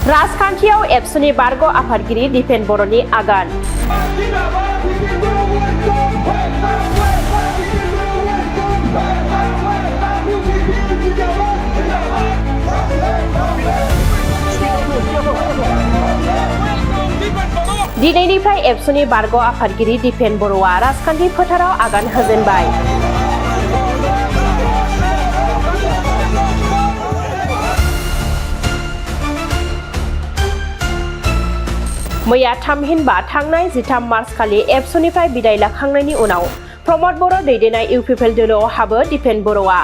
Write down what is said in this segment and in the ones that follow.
राजखान्थियाव एबसुनि बारग' आफादगिरि दिपेन बर'नि आगान। दिनैनिफ्राय एबसुनि बारग' आफादगिरि दिपेन बर'आ राजखान्थि फोथाराव आगान होजेनबाय। मैया थामहिनबा थांनाय 13 मार्च खालि एबसुनिफ्राय बिदाय लाखांनायनि उनाव प्रमद बर' दैदेननाय इउपिपिएल दोलोआव हाबो दिपेन बर'आ।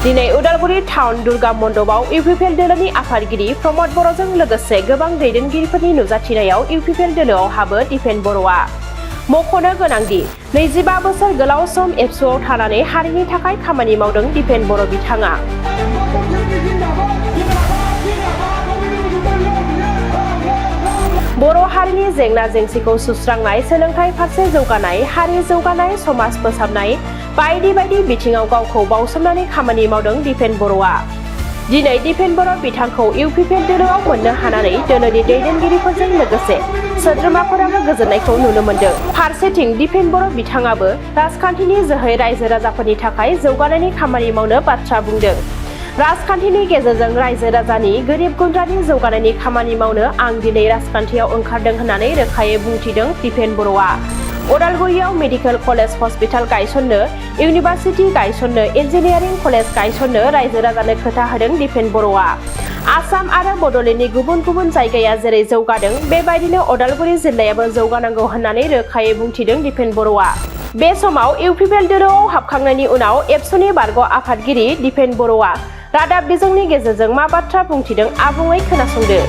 दिनै उदालगुरि टाउन दुर्गा मण्डपआव इउपिपिएल दोलोनि आफादगिरि प्रमद बर'जों लोगोसे गोबां दैदेनगिरिफोरनि नुजाथिनायाव इउपिपिएल दोलोआव हाबो दिपेन बर'आ। मख'नो गोनांदि 25 बोसोर गोलाव सम एबसुआव थानानै हारिनि थाखाय खामानि मावदों दिपेन बर' बिथाङा। बर' हारिनि जेंना जेंसिखौ सुस्रांनाय, सोलोंथाइ फारसे जौगानाय, हारि जौगानाय, समाज फोसाबनाय बायदि बायदि बिथिङाव गावखौ बाउसोमनानै खामानि मावदों दिपेन बर'आ। दिनै दिपेन बर' बिथांखौ इउपिपिएल दोलोआव मोननो हानानै दोलोनि दैदेनगिरिफोरजों लोगोसे सोद्रोमाफोराबो गोजोननायखौ नुनो मोन्दों। फारसेथिं दिपेन बर' बिथाङाबो राजखान्थिनि जोहै रायजो राजाफोरनि थाखाय जौगानायनि खामानि मावनो बाथ्रा बुंदों। राजखान्थिनि गेजेरजों रायजो राजानि गोरिब गुन्द्रानि जौगानायनि खामानि मावनो आं दिनै राजखान्थियाव ओंखारदों होननानै रोखायै बुंथिदों दिपेन बर'आ। उदालगुरियाव मेडिकेल कलेज हस्पिटाल गायसननो, इउनिभार्सिटि गायसननो, इन्जिनियारिं कलेज गायसननो रायजो राजानो खोथा होदों दिपेन बर'आ। आसाम आरो बड'लेण्डनि गुबुन गुबुन जायगाया जेरै जौगादों बेबायदिनो उदालगुरि जिल्लायाबो जौगानांगौ होननानै रोखायै बुंथिदों दिपेन बर'आ। बे समाव इउपिपिएल दोलोआव हाबखांनायनि उनाव एबसुनि बारग' आफादगिरि दिपेन बर'आ रादाब बिजोंनि गेजेरजों मा बाथ्रा बुंथिदों आबुङै खोनासंदो।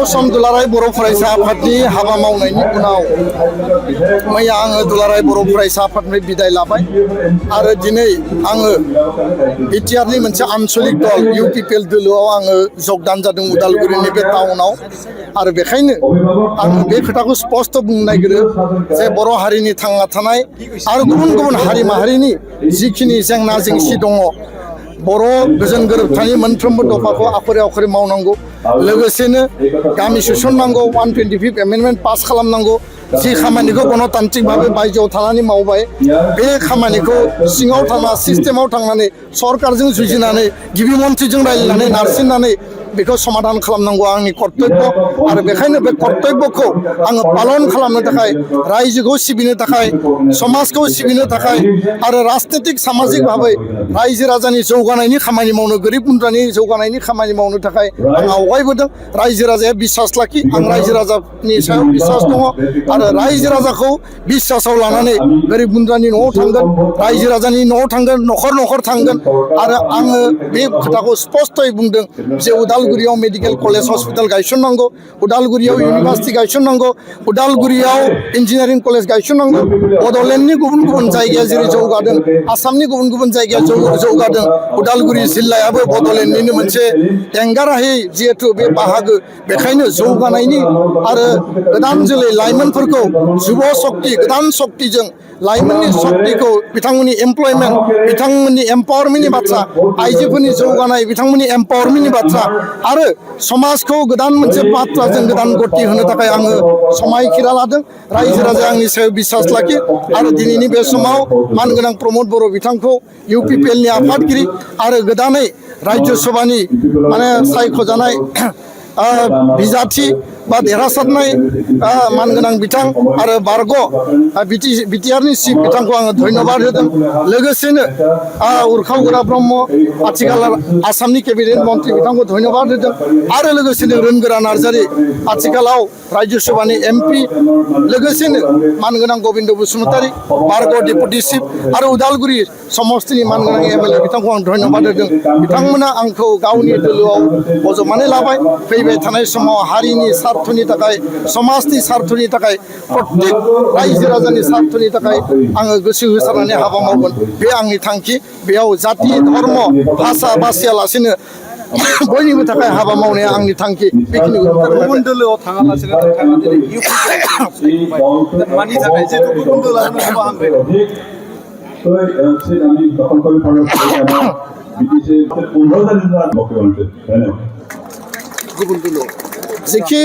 असम दुलाराय बर' फरायसा आफादनि हाबा मावनायनि उनाव मैया आङो दुलाराय बर' फरायसा आफादनिफ्राय बिदाय लाबाय आरो दिनै आङो बिटिआरनि मोनसे आनसलिक दल इउपिपिएल दोलोआव आङो जगदान जादों उदालगुरिनि बे टाउनाव। आरो बेखायनो आङो बे खोथाखौ स्पष्ट बुंनो नागिरो जे बर' हारिनि थांना थानाय आरो गुबुन गुबुन हारि माहारिनि जिखिनि जेंना जेंसि दङ, बर' गोजोन गोरोबथानि मोनफ्रोमबो दफाखौ आखरे आखरे मावनांगौ। लोगोसेनो गामि सोसननांगौ, 125 एमेन्डमेन्ट पास खालामनांगौ। जि खामानिखौ गणतान्त्रिक भाबै बायजोआव थानानै मावबाय बे खामानिखौ सिङाव थाना सिस्टेमाव थांनानै सरकारजों जुजिनानै गिबि मन्थ्रिजों रायज्लायनानै नारसिननानै बेखौ समाधान खालामनांगौ आंनि कर्तब्य। आरो बेखायनो बे कर्तब्यखौ आङो पालन खालामनो थाखाय, रायजोखौ सिबिनो थाखाय, समाजखौ सिबिनो थाखाय आरो राजनीतिक सामाजिक भाबै रायजो राजानि जौगानायनि खामानि मावनो, गोरिब गुन्द्रानि जौगानायनि खामानि मावनो थाखाय आं आवगायबोदों। रायजो राजाया बिसास लाखि, आं रायजो राजानि सायाव बिसास दङ आरो रायजो राजाखौ बिसासाव लानानै गोरिब गुन्द्रानि न'आव थांगोन, रायजो राजानि न'आव थांगोन, न'खर न'खर थांगोन। आरो आङो बे खोथाखौ स्पष्टयै बुंदों जे उदालगुरियाव मेडिकेल कलेज हस्पिटाल गायसननांगौ, उदालगुरियाव इउनिभार्सिटि गायसननांगौ, उदालगुरियाव इन्जिनियारिं कलेज गायसननांगौ। बड'लेण्डनि गुबुन गुबुन जायगाया जेरै जौगादों, आसामनि गुबुन गुबुन जायगाया जौगादों, उदालगुरि जिल्लायाबो बड'लेण्डनिनो मोनसे एंगारहायै जिहेथु बे बाहागो। बेखायनो जौगानायनि आरो गोदान जोलै लाइमोनफोरखौ जुब शक्ति, गोदान शक्तिजों लाइमोननि शक्तिखौ, बिथांमोननि एमप्लयमेन्ट, बिथांमोननि एम्पावारमेन्टनि बाथ्रा, आइजोफोरनि जौगानाय, बिथांमोननि एम्पावारमेन्टनि बाथ्रा आरो समाजखौ गोदान मोनसे बाथ्राजों गोदान गति होनो थाखाय आङो समायखिरा लादों। रायजो राजाया आंनि सायाव बिसास लाखि आरो दिनैनि बे समाव मानगोनां प्रमद बर' बिथांखौ इउपिपिएलनि आफादगिरि आरो गोदानै राज्य सभानि सायख'जानाय बिजाथि बा देरहासारनाय मानगोनां बिथां आरो बारग' बिटिआरनि चिफ बिथांखौ आङो धन्यबाद होदों। लोगोसेनो उरखाव ब्रह्म, आथिखाल आसामनि केबिनेट मन्त्रि बिथांखौ धन्यबाद होदों आरो लोगोसेनो रोनगोरा नार्जारि, आथिखालाव राज्य सभानि एमपि, लोगोसेनो मानगोनां गबिन्द बसुमतारी, बारग' डेपुटि चिफ आरो उदालगुरि समस्तिनि मानगोनां एमएलए बिथांखौ आं धन्यबाद होदों। बिथांमोना आंखौ गावनि दोलोआव बजबनानै लाबाय। फैबाय थानाय समाव हारिनि सार्थनि थाखाय, समाजनि सार्थनि थाखाय, प्रत्येक रायजो राजानि सार्थनि थाखाय आङो गोसो होसारनानै हाबा मावगोन। बे आंनि थांखि। बेयाव जाति, धर्म, भाषा बासियालासेनो बयनिबो थाखाय हाबा मावनाया आंनि थांखि। बेखिनिखौ गुबुन दोलोआव थाङालासेनो नोंथाङा दिनै इउपिपिएल मानि थाखाय जिहेतु गुबुन दोलोआनो हामबाय আমি দখল করে ব্রিটিশের 15 দিনের মধ্যে गुबुन दोलो जेखि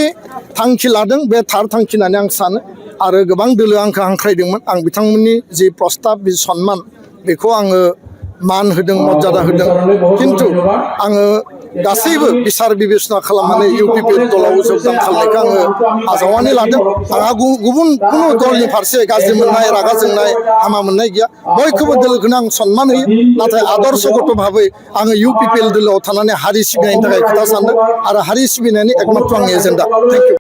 थांखि लादों बे थार थांखि होननानै आं सानो आरो गोबां दोलो आंखौ हांख्रायदोंमोन आं बिथांमोननि जि प्रस्ताब बे सन्मान बेखौ आङो मान होदों मर्यादा होदों खिन्थु आङो गासैबो बिसार बिबेचना खालामनानै इउपिपि दलाव जोगदान खालामनायखौ आङो आजावनानै लादों आंहा गुबुन कुनु दलनि फारसे गाज्रि मोननाय रागा जोंनाय हामा मोननाय गैया बयखौबो दोलोखौनो आं सन्मान होयो नाथाय आदर्शगत भाबै आङो इउपिपिएल दोलोआव थानानै हारि सिबिनायनि थाखाय खोथा सानदों आरो हारि सिबिनायनि एकमात्र आंनि एजेन्डा थेंक इउ